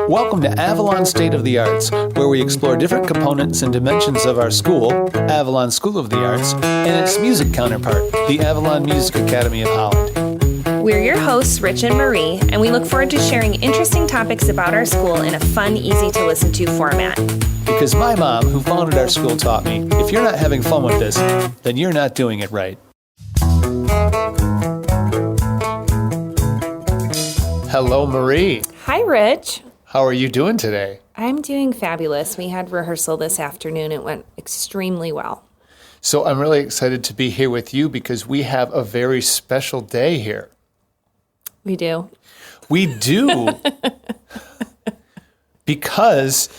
Welcome to Avalon State of the Arts, where we explore different components and dimensions of our school, Avalon School of the Arts, and its music counterpart, the Avalon Music Academy of Holland. We're your hosts, Rich and Marie, and we look forward to sharing interesting topics about our school in a fun, easy-to-listen-to format. Because my mom, who founded our school, taught me, if you're not having fun with this, then you're not doing it right. Hello, Marie. Hi, Rich. How are you doing today? I'm doing fabulous. We had rehearsal this afternoon. It went extremely well. So I'm really excited to be here with you because we have a very special day here. We do. We do. Because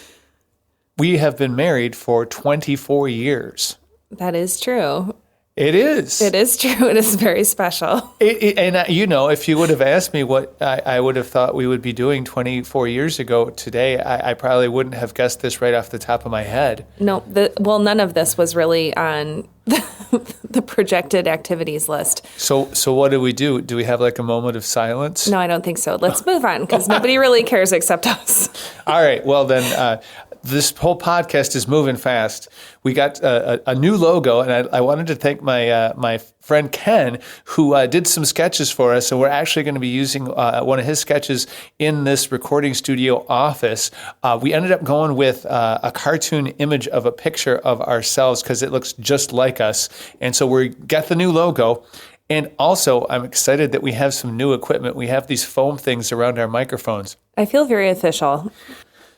we have been married for 24 years. That is true. It is. It is true. It is very special. If you would have asked me what I would have thought we would be doing 24 years ago today, I probably wouldn't have guessed this right off the top of my head. No, none of this was really on the projected activities list. So what do we do? Do we have like a moment of silence? No, I don't think so. Let's move on because nobody really cares except us. All right. Well, then this whole podcast is moving fast. We got a new logo, and I wanted to thank my friend Ken, who did some sketches for us. So we're actually going to be using one of his sketches in this recording studio office. We ended up going with a cartoon image of a picture of ourselves because it looks just like us. And so we got the new logo. And also, I'm excited that we have some new equipment. We have these foam things around our microphones. I feel very official.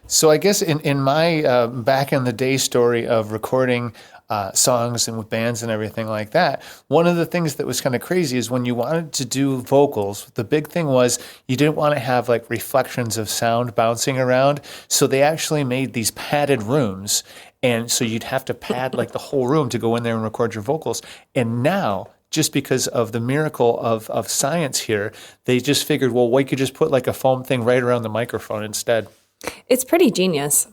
So I guess in my back in the day story of recording songs and with bands and everything like that, one of the things that was kind of crazy is when you wanted to do vocals, the big thing was you didn't want to have like reflections of sound bouncing around. So they actually made these padded rooms. And so you'd have to pad like the whole room to go in there and record your vocals. And now, just because of the miracle of science here, they just figured, well, we could just put like a foam thing right around the microphone instead. It's pretty genius.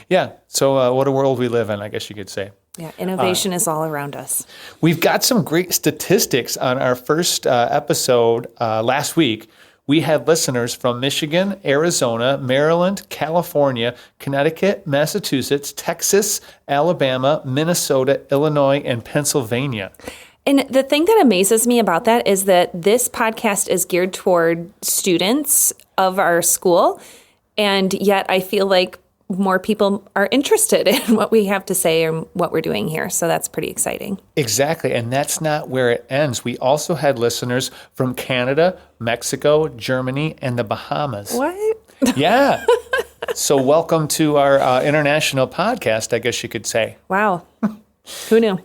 Yeah. So what a world we live in, I guess you could say. Yeah, innovation is all around us. We've got some great statistics on our first episode last week. We had listeners from Michigan, Arizona, Maryland, California, Connecticut, Massachusetts, Texas, Alabama, Minnesota, Illinois, and Pennsylvania. And the thing that amazes me about that is that this podcast is geared toward students of our school. And yet I feel like more people are interested in what we have to say and what we're doing here. So that's pretty exciting. Exactly. And that's not where it ends. We also had listeners from Canada, Mexico, Germany, and the Bahamas. What? Yeah. So welcome to our international podcast, I guess you could say. Wow. Who knew?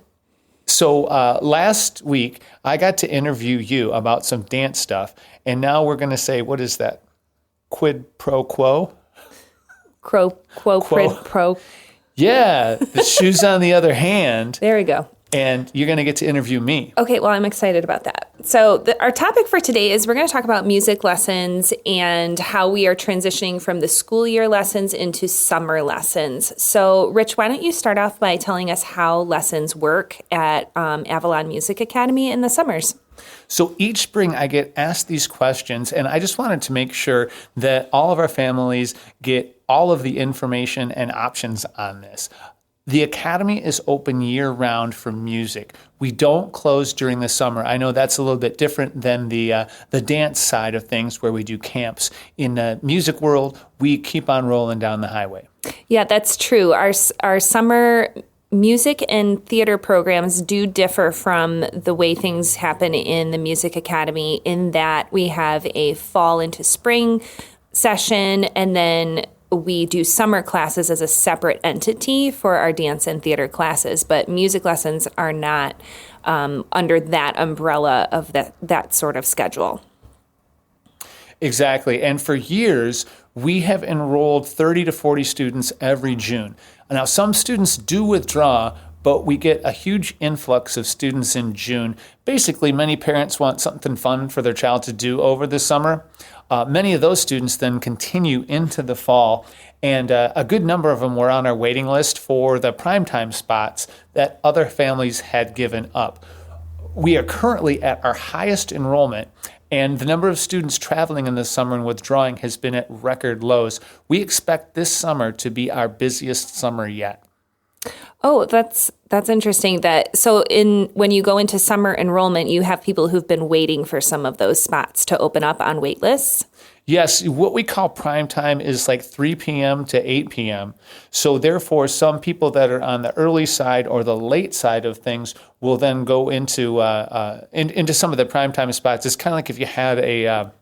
So last week, I got to interview you about some dance stuff. And now we're going to say, what is that? Quid pro quo? Quid pro. Yeah, the shoes on the other hand. There we go. And you're going to get to interview me. Okay, well, I'm excited about that. So our topic for today is we're going to talk about music lessons and how we are transitioning from the school year lessons into summer lessons. So, Rich, why don't you start off by telling us how lessons work at Avalon Music Academy in the summers? So each spring I get asked these questions, and I just wanted to make sure that all of our families get all of the information and options on this. The Academy is open year-round for music. We don't close during the summer. I know that's a little bit different than the dance side of things where we do camps. In the music world, we keep on rolling down the highway. Yeah, that's true. Our summer music and theater programs do differ from the way things happen in the Music Academy in that we have a fall into spring session and then we do summer classes as a separate entity for our dance and theater classes, but music lessons are not under that umbrella of that sort of schedule. Exactly. And for years, we have enrolled 30 to 40 students every June. Now, some students do withdraw, but we get a huge influx of students in June. Basically, many parents want something fun for their child to do over the summer. Many of those students then continue into the fall, and a good number of them were on our waiting list for the primetime spots that other families had given up. We are currently at our highest enrollment, And the number of students traveling in the summer and withdrawing has been at record lows. We expect this summer to be our busiest summer yet. Oh, that's interesting. When you go into summer enrollment, you have people who've been waiting for some of those spots to open up on wait lists. Yes, what we call prime time is like 3 p.m. to 8 p.m. So therefore, some people that are on the early side or the late side of things will then go into some of the prime time spots. It's kind of like if you had a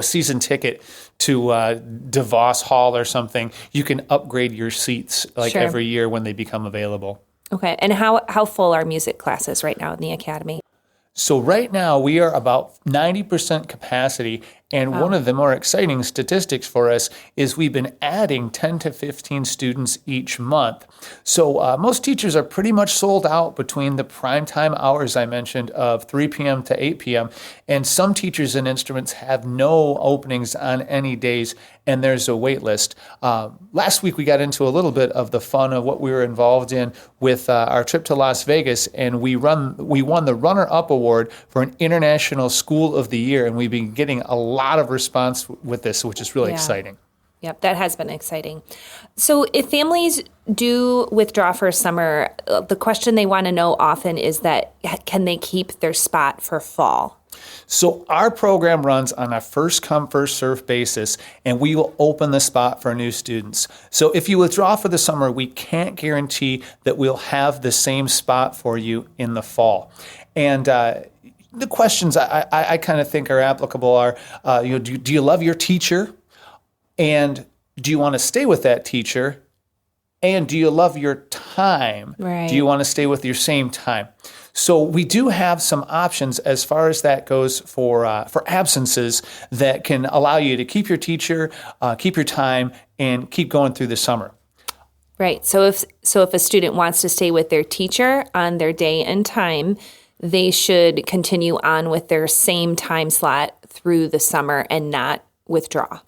season ticket to DeVos Hall or something. You can upgrade your seats Sure. every year when they become available. Okay. And how full are music classes right now in the academy? So right now we are about 90% capacity, and one of the more exciting statistics for us is we've been adding 10 to 15 students each month. So most teachers are pretty much sold out between the prime time hours I mentioned of 3 p.m. to 8 p.m., and some teachers and instruments have no openings on any days, and there's a wait list. Last week we got into a little bit of the fun of what we were involved in with our trip to Las Vegas, and we won the runner-up award for an International School of the Year, and we've been getting a lot of response with this, which is really exciting. Yep, that has been exciting. So if families do withdraw for summer, the question they want to know often is that can they keep their spot for fall? So our program runs on a first-come, first-served basis, and we will open the spot for new students. So if you withdraw for the summer, we can't guarantee that we'll have the same spot for you in the fall. And the questions I kind of think are applicable are, do you love your teacher? And do you want to stay with that teacher? And do you love your time? Right. Do you want to stay with your same time? So we do have some options as far as that goes for absences that can allow you to keep your teacher, keep your time, and keep going through the summer. Right. So if a student wants to stay with their teacher on their day and time, they should continue on with their same time slot through the summer and not withdraw.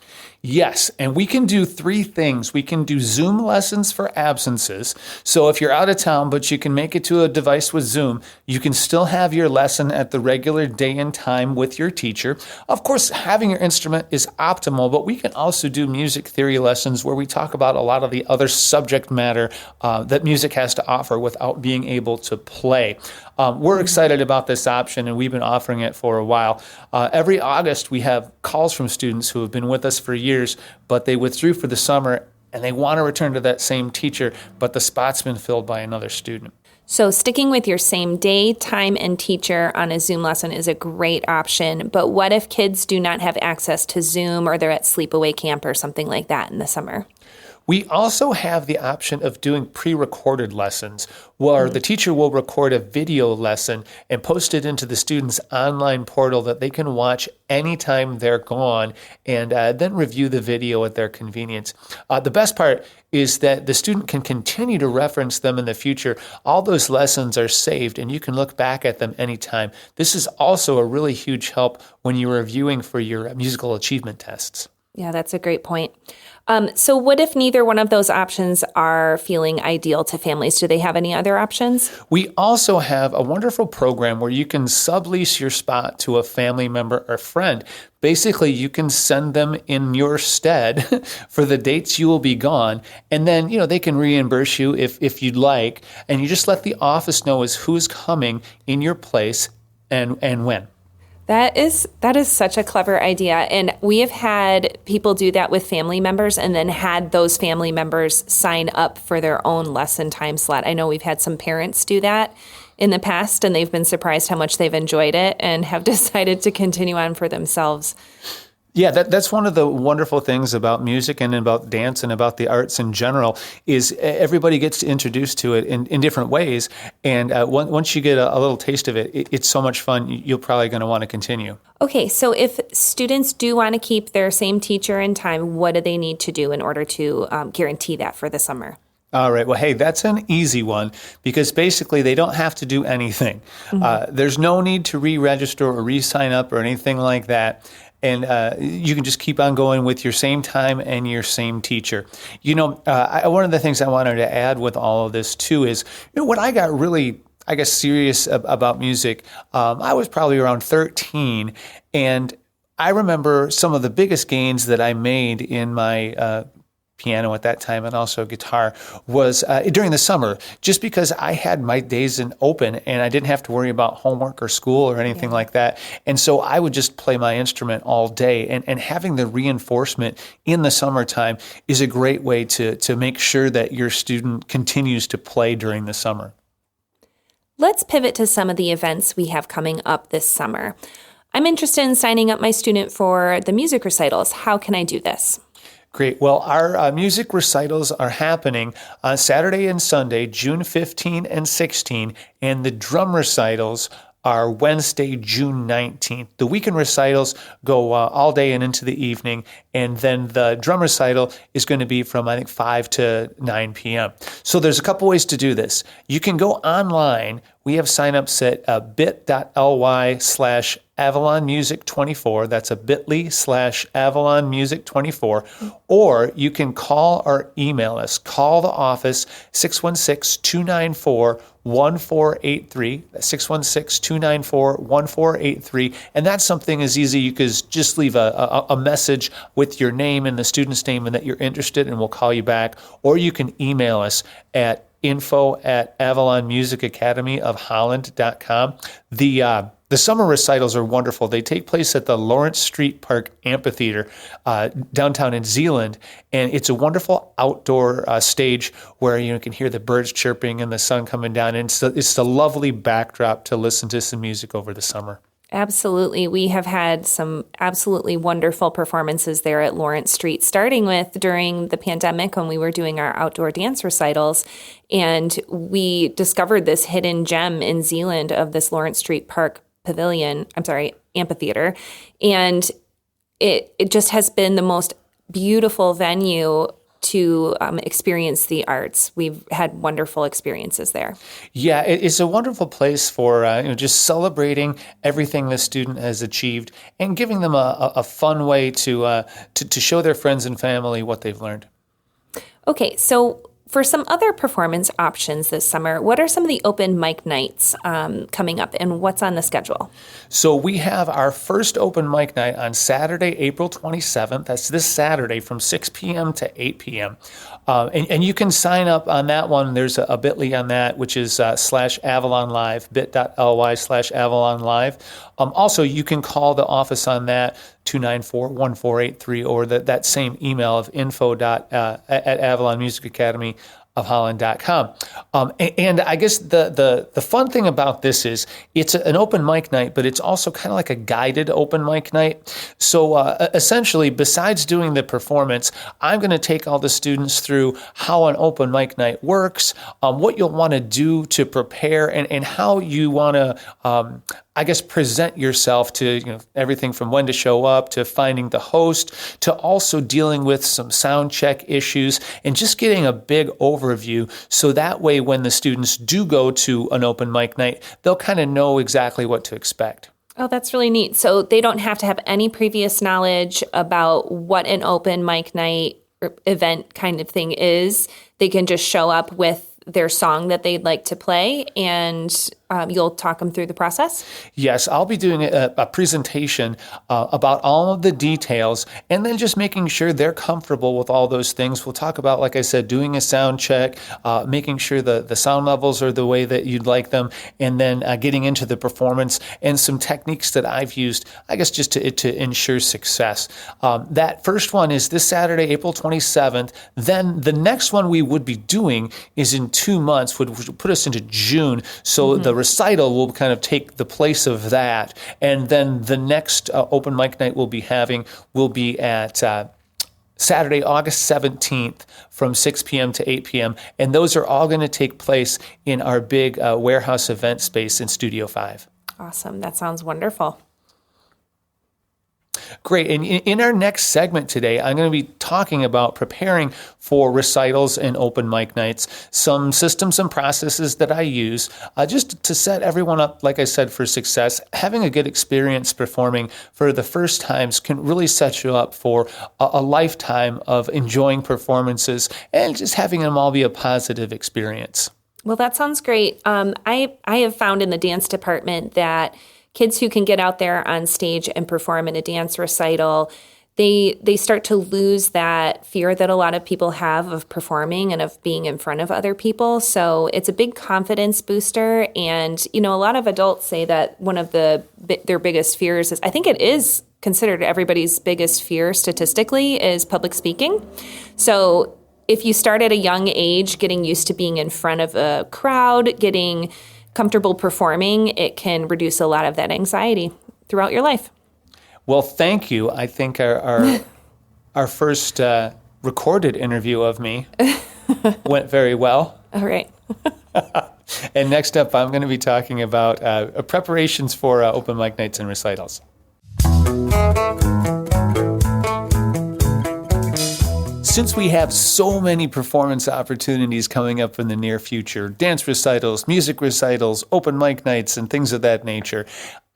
Yes, and we can do 3 things. We can do Zoom lessons for absences. So if you're out of town, but you can make it to a device with Zoom, you can still have your lesson at the regular day and time with your teacher. Of course, having your instrument is optimal, but we can also do music theory lessons where we talk about a lot of the other subject matter that music has to offer without being able to play. We're excited about this option, and we've been offering it for a while. Every August, we have calls from students who have been with us for years, but they withdrew for the summer, and they want to return to that same teacher, but the spot's been filled by another student. So sticking with your same day, time, and teacher on a Zoom lesson is a great option. But what if kids do not have access to Zoom, or they're at sleepaway camp or something like that in the summer? We also have the option of doing pre-recorded lessons where the teacher will record a video lesson and post it into the student's online portal that they can watch anytime they're gone and then review the video at their convenience. The best part is that the student can continue to reference them in the future. All those lessons are saved and you can look back at them anytime. This is also a really huge help when you're reviewing for your musical achievement tests. Yeah, that's a great point. So what if neither one of those options are feeling ideal to families? Do they have any other options? We also have a wonderful program where you can sublease your spot to a family member or friend. Basically, you can send them in your stead for the dates you will be gone, and then they can reimburse you if you'd like, and you just let the office know who's coming in your place and when. That is such a clever idea. And we have had people do that with family members and then had those family members sign up for their own lesson time slot. I know we've had some parents do that in the past, and they've been surprised how much they've enjoyed it and have decided to continue on for themselves. Yeah, that's one of the wonderful things about music and about dance and about the arts in general is everybody gets introduced to it in different ways. And once you get a little taste of it, it's so much fun. You're probably going to want to continue. Okay, so if students do want to keep their same teacher and time, what do they need to do in order to guarantee that for the summer? All right. Well, hey, that's an easy one because basically they don't have to do anything. Mm-hmm. There's no need to re-register or re-sign up or anything like that. And you can just keep on going with your same time and your same teacher. One of the things I wanted to add with all of this, too, is when I got really I guess, serious about music, I was probably around 13. And I remember some of the biggest gains that I made in my piano at that time and also guitar was during the summer, just because I had my days in open and I didn't have to worry about homework or school or anything like that. And so I would just play my instrument all day, and having the reinforcement in the summertime is a great way to make sure that your student continues to play during the summer. Let's pivot to some of the events we have coming up this summer. I'm interested in signing up my student for the music recitals. How can I do this? Great. Well, our music recitals are happening on Saturday and Sunday, June 15 and 16, and the drum recitals are Wednesday, June 19th. The weekend recitals go all day and into the evening, and then the drum recital is going to be from, I think, 5 to 9 p.m. So there's a couple ways to do this. You can go online. We have signups at bit.ly/Avalon Music 24. That's a bit.ly/Avalon Music 24. Or you can call or email us. Call the office, 616-294-1483. 616-294-1483. And that's something as easy. You could just leave a message with your name and the student's name and that you're interested, and we'll call you back. Or you can email us at info@avalonmusicacademyofholland.com. The summer recitals are wonderful. They take place at the Lawrence Street Park Amphitheater downtown in Zeeland, and it's a wonderful outdoor stage where you can hear the birds chirping and the sun coming down. And it's a lovely backdrop to listen to some music over the summer. Absolutely. We have had some absolutely wonderful performances there at Lawrence Street, starting with during the pandemic when we were doing our outdoor dance recitals. And we discovered this hidden gem in Zeeland of this Lawrence Street Park amphitheater. And it just has been the most beautiful venue to experience the arts. We've had wonderful experiences there. Yeah, it's a wonderful place for just celebrating everything the student has achieved and giving them a fun way to show their friends and family what they've learned. Okay, so for some other performance options this summer, what are some of the open mic nights coming up, and what's on the schedule? So we have our first open mic night on Saturday, April 27th. That's this Saturday from 6 p.m. to 8 p.m. And you can sign up on that one. There's a bit.ly on that, which is /Avalon Live, bit.ly/Avalon Live. Also, you can call the office on that, 294-1483, or that same email of info@avalonmusicacademyofholland.com. And I guess the fun thing about this is it's an open mic night, but it's also kind of like a guided open mic night. So essentially, besides doing the performance, I'm going to take all the students through how an open mic night works, what you'll want to do to prepare, and how you want to present yourself to everything from when to show up to finding the host to also dealing with some sound check issues and just getting a big overview. So that way, when the students do go to an open mic night, they'll kind of know exactly what to expect. Oh, that's really neat. So they don't have to have any previous knowledge about what an open mic night event kind of thing is. They can just show up with their song that they'd like to play, and you'll talk them through the process? Yes, I'll be doing a presentation about all of the details, and then just making sure they're comfortable with all those things. We'll talk about, like I said, doing a sound check, making sure the sound levels are the way that you'd like them, and then getting into the performance and some techniques that I've used, I guess, just to ensure success. That first one is this Saturday, April 27th. Then the next one we would be doing is in 2 months, which would put us into June. So the recital will kind of take the place of that. And then the next open mic night we'll be having will be at Saturday, August 17th from 6 p.m. to 8 p.m. And those are all going to take place in our big warehouse event space in Studio 5. Awesome. That sounds wonderful. Great. And in our next segment today, I'm going to be talking about preparing for recitals and open mic nights, some systems and processes that I use just to set everyone up, like I said, for success. Having a good experience performing for the first times can really set you up for a lifetime of enjoying performances and just having them all be a positive experience. Well, that sounds great. I have found in the dance department that kids who can get out there on stage and perform in a dance recital, they start to lose that fear that a lot of people have of performing and of being in front of other people. So it's a big confidence booster. And, a lot of adults say that one of their biggest fears is, I think it is considered everybody's biggest fear statistically, is public speaking. So if you start at a young age, getting used to being in front of a crowd, getting comfortable performing, it can reduce a lot of that anxiety throughout your life. Well, thank you. I think our first recorded interview of me went very well. All right. And next up, I'm going to be talking about preparations for open mic nights and recitals. Since we have so many performance opportunities coming up in the near future, dance recitals, music recitals, open mic nights, and things of that nature,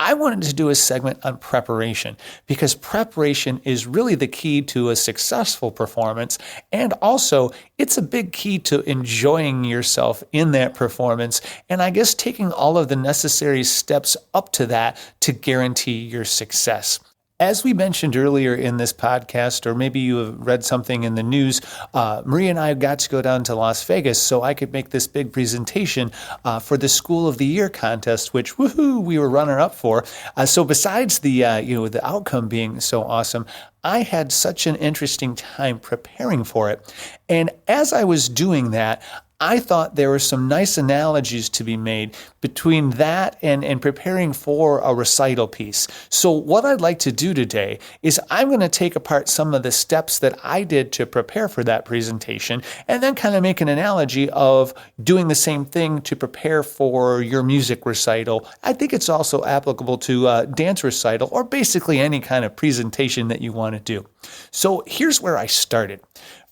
I wanted to do a segment on preparation, because preparation is really the key to a successful performance, and also it's a big key to enjoying yourself in that performance, and I guess taking all of the necessary steps up to that to guarantee your success. As we mentioned earlier in this podcast, or maybe you have read something in the news, Maria and I got to go down to Las Vegas so I could make this big presentation for the School of the Year contest, which, woohoo, we were runner-up for. So besides the the outcome being so awesome, I had such an interesting time preparing for it. And as I was doing that, I thought there were some nice analogies to be made between that and preparing for a recital piece. So what I'd like to do today is I'm going to take apart some of the steps that I did to prepare for that presentation, and then kind of make an analogy of doing the same thing to prepare for your music recital. I think it's also applicable to dance recital, or basically any kind of presentation that you want to do. So here's where I started.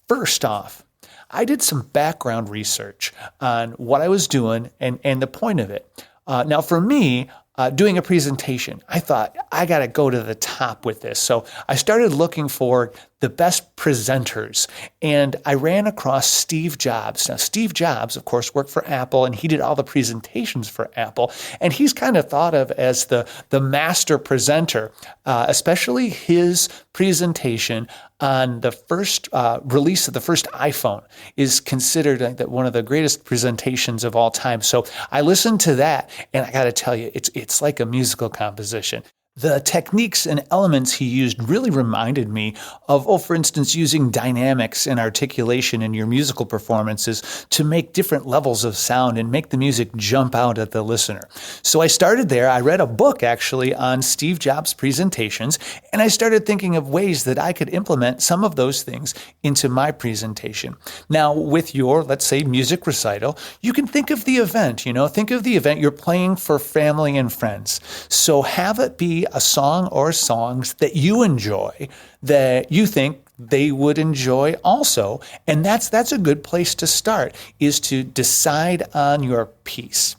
First off, I did some background research on what I was doing and the point of it. Now, for me, doing a presentation, I thought, I got to go to the top with this. So I started looking for the best presenters, and I ran across Steve Jobs. Now, Steve Jobs, of course, worked for Apple, and he did all the presentations for Apple, and he's kind of thought of as the master presenter, especially his presentation on the first release of the first iPhone is considered that one of the greatest presentations of all time. So I listened to that, and I got to tell you, it's like a musical composition. The techniques and elements he used really reminded me of, for instance, using dynamics and articulation in your musical performances to make different levels of sound and make the music jump out at the listener. So I started there. I read a book, actually, on Steve Jobs' presentations, and I started thinking of ways that I could implement some of those things into my presentation. Now, with your, let's say, music recital, you can think of the event, think of the event you're playing for family and friends. So have it be a song or songs that you enjoy, that you think they would enjoy also. And that's a good place to start, is to decide on your piece.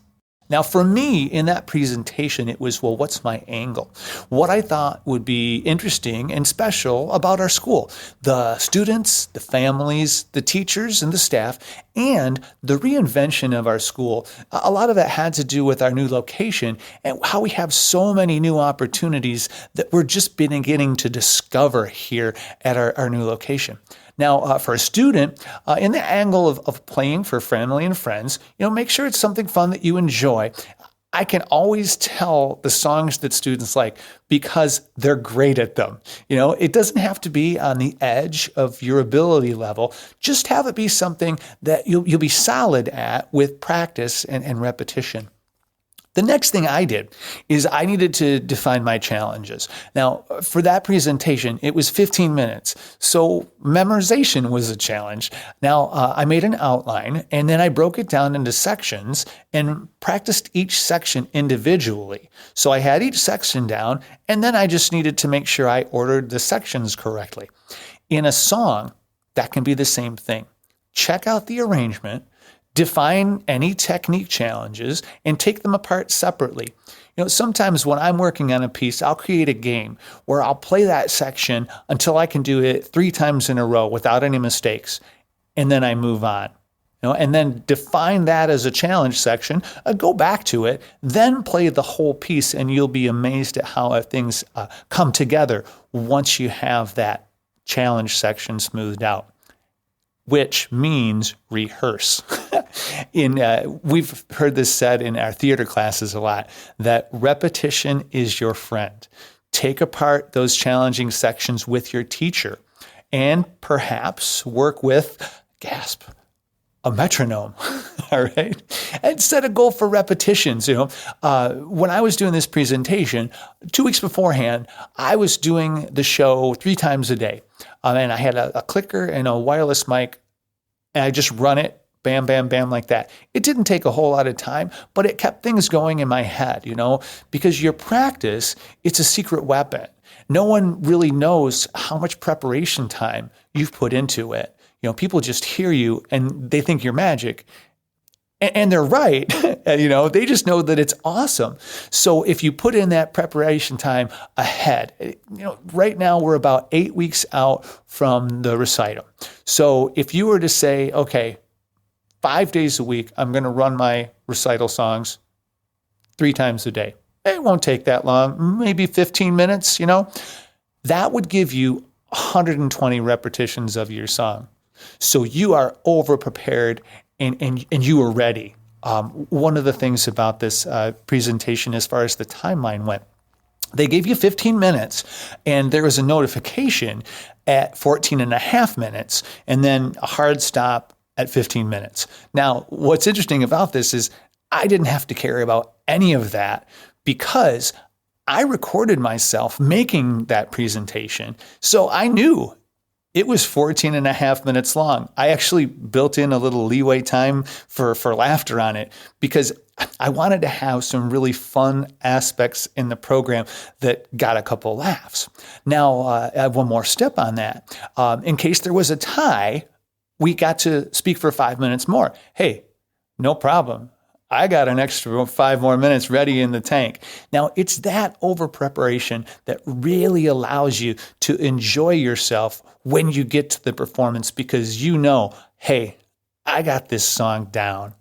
Now, for me, in that presentation, it was, what's my angle? What I thought would be interesting and special about our school: the students, the families, the teachers, and the staff, and the reinvention of our school. A lot of that had to do with our new location and how we have so many new opportunities that we're just beginning to discover here at our new location. Now, for a student, in the angle of playing for family and friends, make sure it's something fun that you enjoy. I can always tell the songs that students like because they're great at them. It doesn't have to be on the edge of your ability level. Just have it be something that you'll be solid at with practice and repetition. The next thing I did is I needed to define my challenges. Now, for that presentation, it was 15 minutes. So memorization was a challenge. Now, I made an outline, and then I broke it down into sections and practiced each section individually. So I had each section down, and then I just needed to make sure I ordered the sections correctly. In a song, that can be the same thing. Check out the arrangement, define any technique challenges, and take them apart separately. Sometimes when I'm working on a piece, I'll create a game where I'll play that section until I can do it 3 times in a row without any mistakes, and then I move on. And then define that as a challenge section, go back to it, then play the whole piece, and you'll be amazed at how things come together once you have that challenge section smoothed out, which means rehearse. We've heard this said in our theater classes a lot, that repetition is your friend. Take apart those challenging sections with your teacher and perhaps work with, gasp, a metronome. All right. And set a goal for repetitions. When I was doing this presentation, 2 weeks beforehand, I was doing the show 3 times a day. And I had a clicker and a wireless mic, and I just run it, bam, bam, bam, like that. It didn't take a whole lot of time, but it kept things going in my head, because your practice, it's a secret weapon. No one really knows how much preparation time you've put into it. People just hear you and they think you're magic. And they're right. They just know that it's awesome. So if you put in that preparation time ahead, right now we're about 8 weeks out from the recital. So if you were to say, okay, 5 days a week, I'm going to run my recital songs 3 times a day. It won't take that long, maybe 15 minutes, that would give you 120 repetitions of your song. So you are over prepared and you are ready. One of the things about this presentation, as far as the timeline went, they gave you 15 minutes and there was a notification at 14 and a half minutes and then a hard stop at 15 minutes. Now, what's interesting about this is I didn't have to care about any of that because I recorded myself making that presentation. So I knew it was 14 and a half minutes long. I actually built in a little leeway time for laughter on it because I wanted to have some really fun aspects in the program that got a couple laughs. Now, I have one more step on that. In case there was a tie, we got to speak for 5 minutes more. Hey, no problem. I got an extra 5 more minutes ready in the tank. Now, it's that over preparation that really allows you to enjoy yourself when you get to the performance because hey, I got this song down.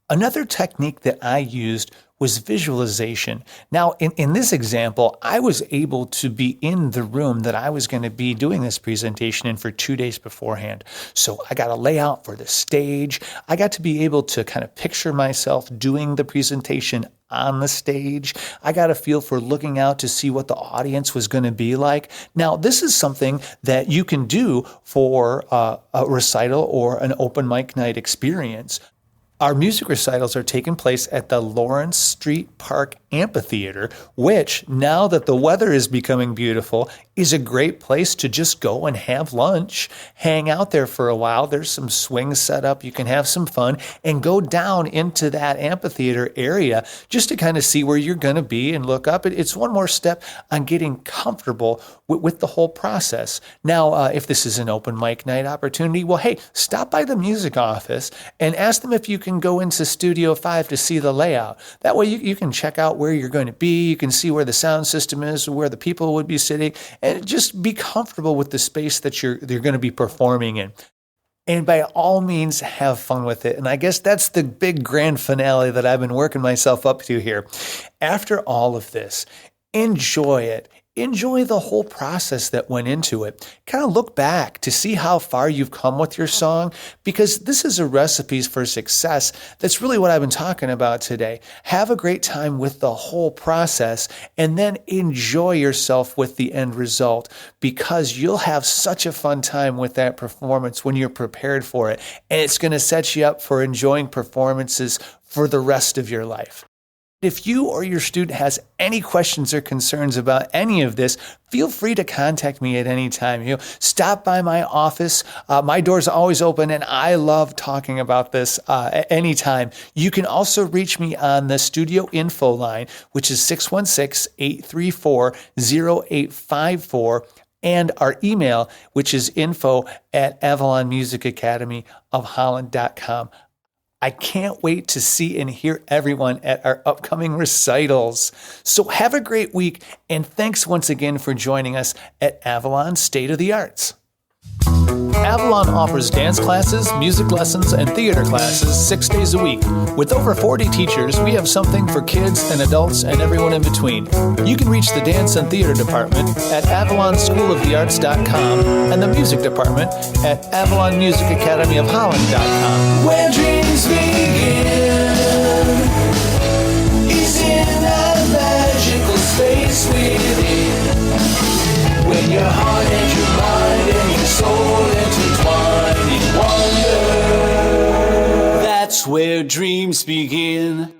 Another technique that I used was visualization. Now, in this example, I was able to be in the room that I was going to be doing this presentation in for 2 days beforehand. So I got a layout for the stage. I got to be able to kind of picture myself doing the presentation on the stage. I got a feel for looking out to see what the audience was going to be like. Now, this is something that you can do for a recital or an open mic night experience. Our music recitals are taking place at the Lawrence Street Park Amphitheater, which, now that the weather is becoming beautiful, is a great place to just go and have lunch, hang out there for a while. There's some swings set up. You can have some fun and go down into that amphitheater area just to kind of see where you're going to be and look up. It's one more step on getting comfortable with the whole process. Now, if this is an open mic night opportunity, well, hey, stop by the music office and ask them if you can go into Studio 5 to see the layout. That way you can check out where you're going to be. You can see where the sound system is, where the people would be sitting, and just be comfortable with the space that you're going to be performing in. And by all means, have fun with it. And I guess that's the big grand finale that I've been working myself up to here. After all of this, enjoy it. Enjoy the whole process that went into it. Kind of look back to see how far you've come with your song, because this is a recipe for success. That's really what I've been talking about today. Have a great time with the whole process and then enjoy yourself with the end result, because you'll have such a fun time with that performance when you're prepared for it. And it's going to set you up for enjoying performances for the rest of your life. If you or your student has any questions or concerns about any of this, feel free to contact me at any time. Stop by my office. My door's always open, and I love talking about this at any time. You can also reach me on the studio info line, which is 616-834-0854, and our email, which is info@avalonmusicacademyofholland.com. I can't wait to see and hear everyone at our upcoming recitals. So have a great week, and thanks once again for joining us at Avalon State of the Arts. Avalon offers dance classes, music lessons, and theater classes 6 days a week. With over 40 teachers, we have something for kids and adults and everyone in between. You can reach the dance and theater department at avalonschoolofthearts.com and the music department at avalonmusicacademyofholland.com. Where dreams begin is in that magical space within. When your heart and your mind and your soul intertwine in wonder, that's where dreams begin.